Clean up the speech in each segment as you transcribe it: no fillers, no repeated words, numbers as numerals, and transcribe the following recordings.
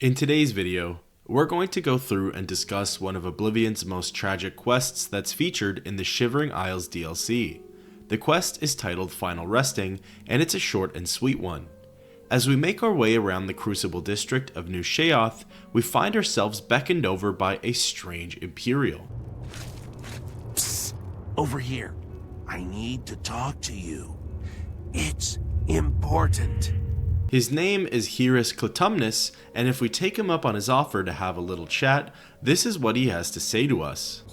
In today's video, we're going to go through and discuss one of Oblivion's most tragic quests that's featured in the Shivering Isles DLC. The quest is titled Final Resting, and it's a short and sweet one. As we make our way around the Crucible district of New Sheoth, we find ourselves beckoned over by a strange Imperial. Psst, over here. I need to talk to you. It's important. His name is Hirrus Clutumnus, and if we take him up on his offer to have a little chat, this is what he has to say to us.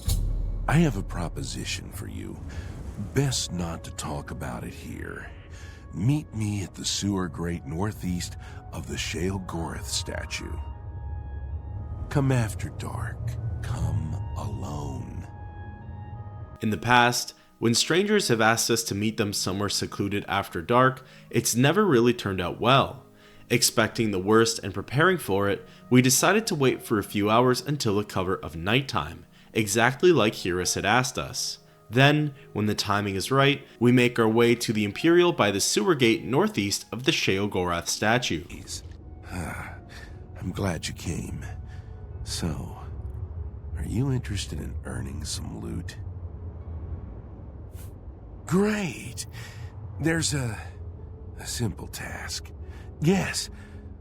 I have a proposition for you. Best not to talk about it here. Meet me at the sewer grate northeast of the Sheogorath statue. Come after dark. Come alone. In the past, when strangers have asked us to meet them somewhere secluded after dark, it's never really turned out well. Expecting the worst and preparing for it, we decided to wait for a few hours until the cover of nighttime, exactly like Hirrus had asked us. Then, when the timing is right, we make our way to the Imperial by the sewer gate northeast of the Sheogorath statue. I'm glad you came. So, are you interested in earning some loot? Great! There's a simple task. Yes,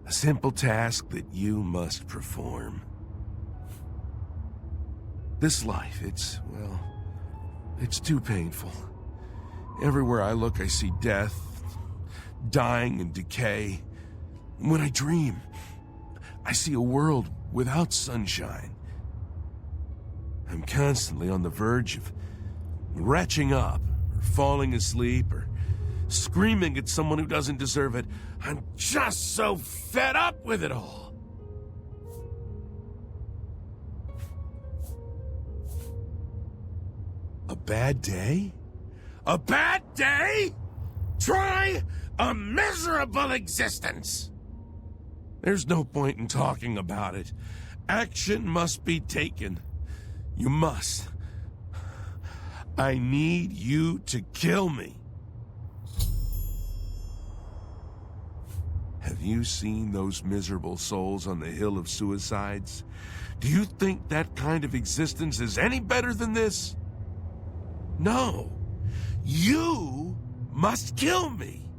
a simple task that you must perform. This life, it's too painful. Everywhere I look, I see death, dying and decay. When I dream, I see a world without sunshine. I'm constantly on the verge of retching up, or falling asleep, or screaming at someone who doesn't deserve it. I'm just so fed up with it all. A bad day? A bad day? Try a miserable existence! There's no point in talking about it. Action must be taken. You must. I need you to kill me. Have you seen those miserable souls on the Hill of Suicides? Do you think that kind of existence is any better than this? No. You must kill me.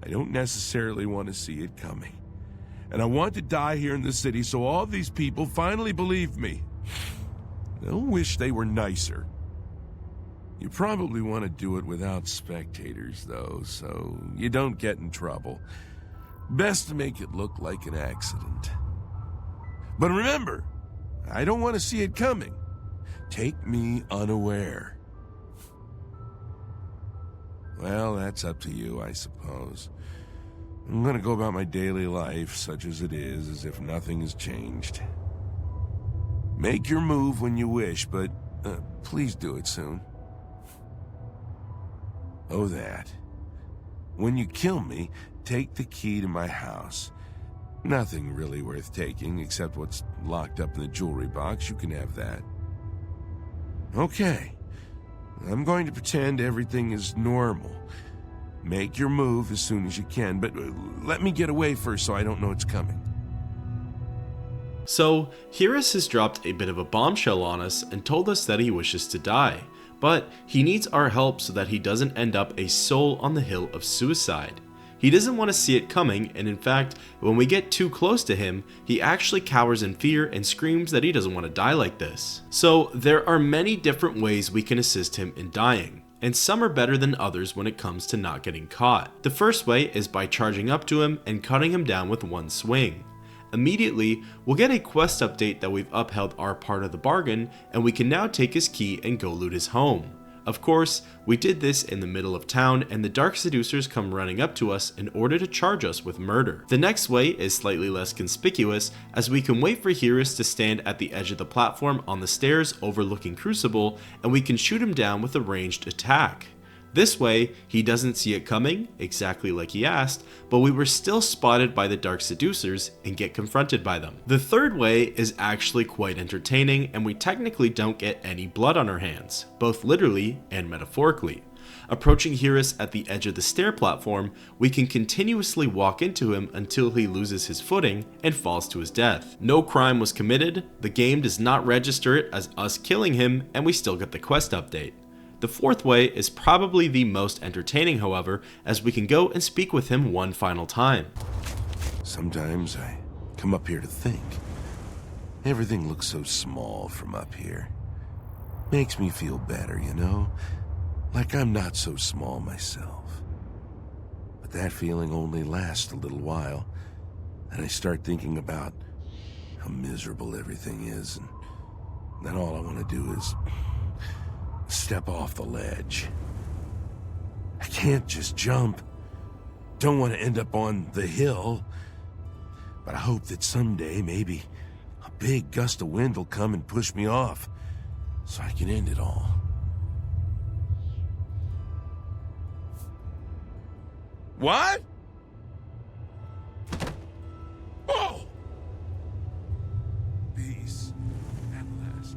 I don't necessarily want to see it coming. And I want to die here in the city so all these people finally believe me. They'll wish they were nicer. You probably want to do it without spectators, though, so you don't get in trouble. Best to make it look like an accident. But remember, I don't want to see it coming. Take me unaware. Well, that's up to you, I suppose. I'm gonna go about my daily life, such as it is, as if nothing has changed. Make your move when you wish, but please do it soon. Oh, that. When you kill me, take the key to my house. Nothing really worth taking, except what's locked up in the jewelry box. You can have that. Okay. I'm going to pretend everything is normal. Make your move as soon as you can, but let me get away first so I don't know it's coming. So, Hirrus has dropped a bit of a bombshell on us and told us that he wishes to die, but he needs our help so that he doesn't end up a soul on the Hill of Suicide. He doesn't want to see it coming, and in fact, when we get too close to him, he actually cowers in fear and screams that he doesn't want to die like this. So, there are many different ways we can assist him in dying, and some are better than others when it comes to not getting caught. The first way is by charging up to him and cutting him down with one swing. Immediately, we'll get a quest update that we've upheld our part of the bargain, and we can now take his key and go loot his home. Of course, we did this in the middle of town, and the Dark Seducers come running up to us in order to charge us with murder. The next way is slightly less conspicuous, as we can wait for Hirrus to stand at the edge of the platform on the stairs overlooking Crucible, and we can shoot him down with a ranged attack. This way, he doesn't see it coming, exactly like he asked, but we were still spotted by the Dark Seducers and get confronted by them. The third way is actually quite entertaining, and we technically don't get any blood on our hands, both literally and metaphorically. Approaching Hirrus at the edge of the stair platform, we can continuously walk into him until he loses his footing and falls to his death. No crime was committed, the game does not register it as us killing him, and we still get the quest update. The fourth way is probably the most entertaining, however, as we can go and speak with him one final time. Sometimes I come up here to think. Everything looks so small from up here. Makes me feel better, you know? Like I'm not so small myself. But that feeling only lasts a little while, and I start thinking about how miserable everything is, and then all I want to do is step off the ledge. I can't just jump. Don't want to end up on the hill, but I hope that someday maybe a big gust of wind will come and push me off, so I can end it all. What? Whoa! Peace at last.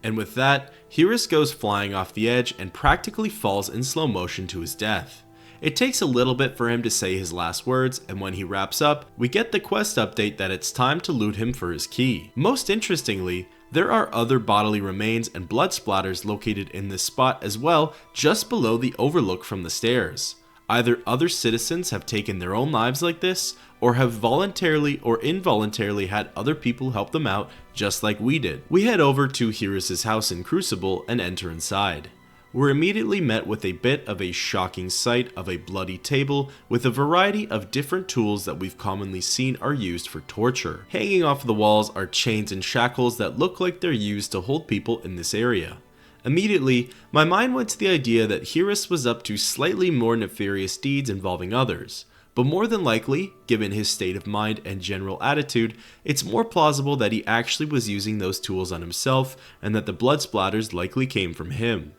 And with that, Hirrus goes flying off the edge and practically falls in slow motion to his death. It takes a little bit for him to say his last words, and when he wraps up, we get the quest update that it's time to loot him for his key. Most interestingly, there are other bodily remains and blood splatters located in this spot as well, just below the overlook from the stairs. Either other citizens have taken their own lives like this, or have voluntarily or involuntarily had other people help them out just like we did. We head over to Hirrus' house in Crucible and enter inside. We're immediately met with a bit of a shocking sight of a bloody table with a variety of different tools that we've commonly seen are used for torture. Hanging off the walls are chains and shackles that look like they're used to hold people in this area. Immediately, my mind went to the idea that Hirrus was up to slightly more nefarious deeds involving others, but more than likely, given his state of mind and general attitude, it's more plausible that he actually was using those tools on himself and that the blood splatters likely came from him.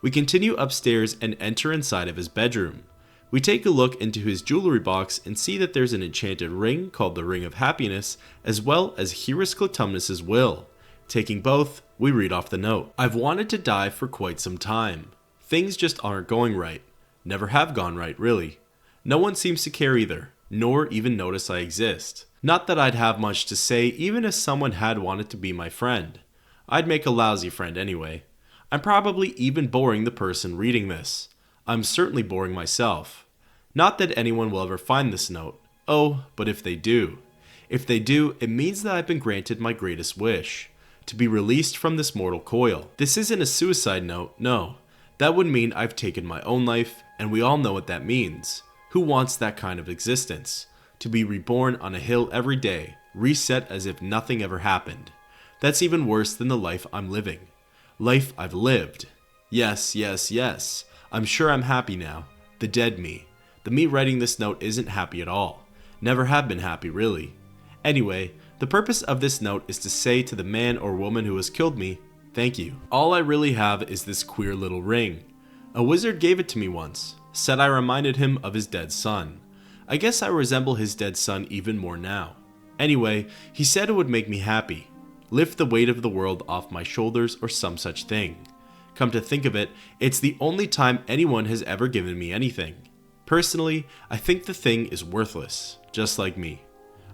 We continue upstairs and enter inside of his bedroom. We take a look into his jewelry box and see that there's an enchanted ring called the Ring of Happiness, as well as Hirrus Clutumnus' will. Taking both, we read off the note. I've wanted to die for quite some time. Things just aren't going right. Never have gone right, really. No one seems to care either, nor even notice I exist. Not that I'd have much to say even if someone had wanted to be my friend. I'd make a lousy friend anyway. I'm probably even boring the person reading this. I'm certainly boring myself. Not that anyone will ever find this note. Oh, but if they do. If they do, it means that I've been granted my greatest wish. To be released from this mortal coil. This isn't a suicide note, no. That would mean I've taken my own life, and we all know what that means. Who wants that kind of existence? To be reborn on a hill every day, reset as if nothing ever happened. That's even worse than the life I'm living. Life I've lived. Yes, yes, yes. I'm sure I'm happy now. The dead me. The me writing this note isn't happy at all. Never have been happy, really. Anyway, the purpose of this note is to say to the man or woman who has killed me, thank you. All I really have is this queer little ring. A wizard gave it to me once, said I reminded him of his dead son. I guess I resemble his dead son even more now. Anyway, he said it would make me happy, lift the weight of the world off my shoulders or some such thing. Come to think of it, it's the only time anyone has ever given me anything. Personally, I think the thing is worthless, just like me.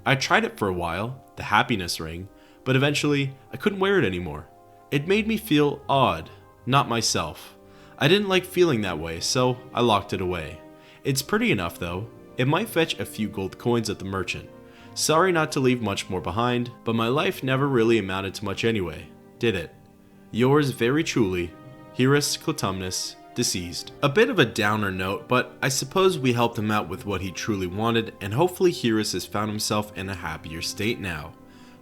I tried it for a while, the happiness ring, but eventually I couldn't wear it anymore. It made me feel odd, not myself. I didn't like feeling that way, so I locked it away. It's pretty enough though. It might fetch a few gold coins at the merchant. Sorry not to leave much more behind, but my life never really amounted to much anyway, did it? Yours very truly, Hirrus Clutumnus, deceased. A bit of a downer note, but I suppose we helped him out with what he truly wanted, and hopefully Hirrus has found himself in a happier state now.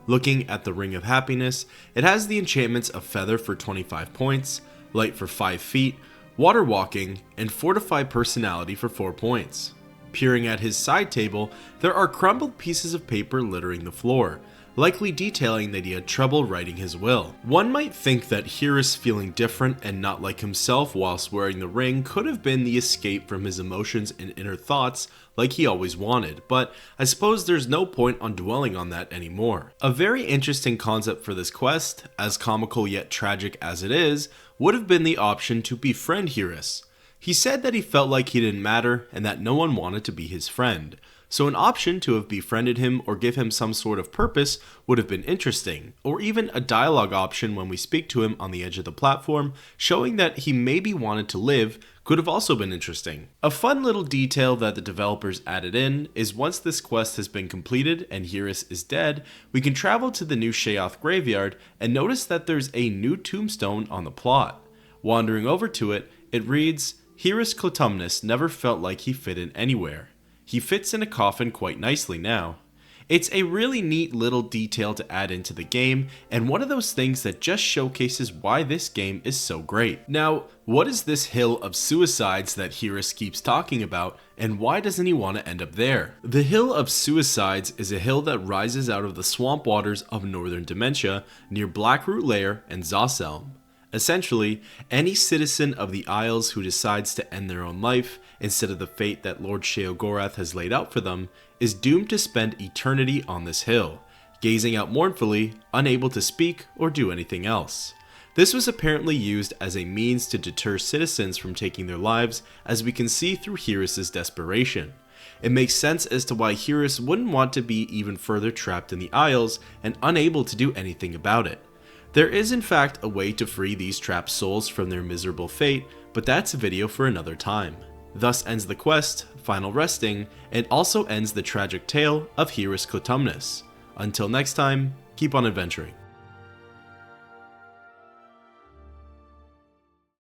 Looking at the Ring of Happiness, it has the enchantments of Feather for 25 points, Light for 5 feet, Water Walking, and Fortify Personality for 4 points. Peering at his side table, there are crumbled pieces of paper littering the floor, likely detailing that he had trouble writing his will. One might think that Hirrus feeling different and not like himself whilst wearing the ring could have been the escape from his emotions and inner thoughts like he always wanted, but I suppose there's no point on dwelling on that anymore. A very interesting concept for this quest, as comical yet tragic as it is, would have been the option to befriend Hirrus. He said that he felt like he didn't matter and that no one wanted to be his friend. So an option to have befriended him or give him some sort of purpose would have been interesting, or even a dialogue option when we speak to him on the edge of the platform, showing that he maybe wanted to live, could have also been interesting. A fun little detail that the developers added in is once this quest has been completed and Hirrus is dead, we can travel to the new Sheoth graveyard and notice that there's a new tombstone on the plot. Wandering over to it, it reads, "Hirrus Clutumnus never felt like he fit in anywhere. He fits in a coffin quite nicely now." It's a really neat little detail to add into the game, and one of those things that just showcases why this game is so great. Now, what is this hill of suicides that Hirrus keeps talking about, and why doesn't he want to end up there? The Hill of Suicides is a hill that rises out of the swamp waters of Northern Dementia near Blackroot Lair and Zosselm. Essentially, any citizen of the Isles who decides to end their own life, instead of the fate that Lord Sheogorath has laid out for them, is doomed to spend eternity on this hill, gazing out mournfully, unable to speak or do anything else. This was apparently used as a means to deter citizens from taking their lives, as we can see through Hirrus' desperation. It makes sense as to why Hirrus wouldn't want to be even further trapped in the Isles and unable to do anything about it. There is in fact a way to free these trapped souls from their miserable fate, but that's a video for another time. Thus ends the quest, final resting, and also ends the tragic tale of Hirrus Clutumnus. Until next time, keep on adventuring.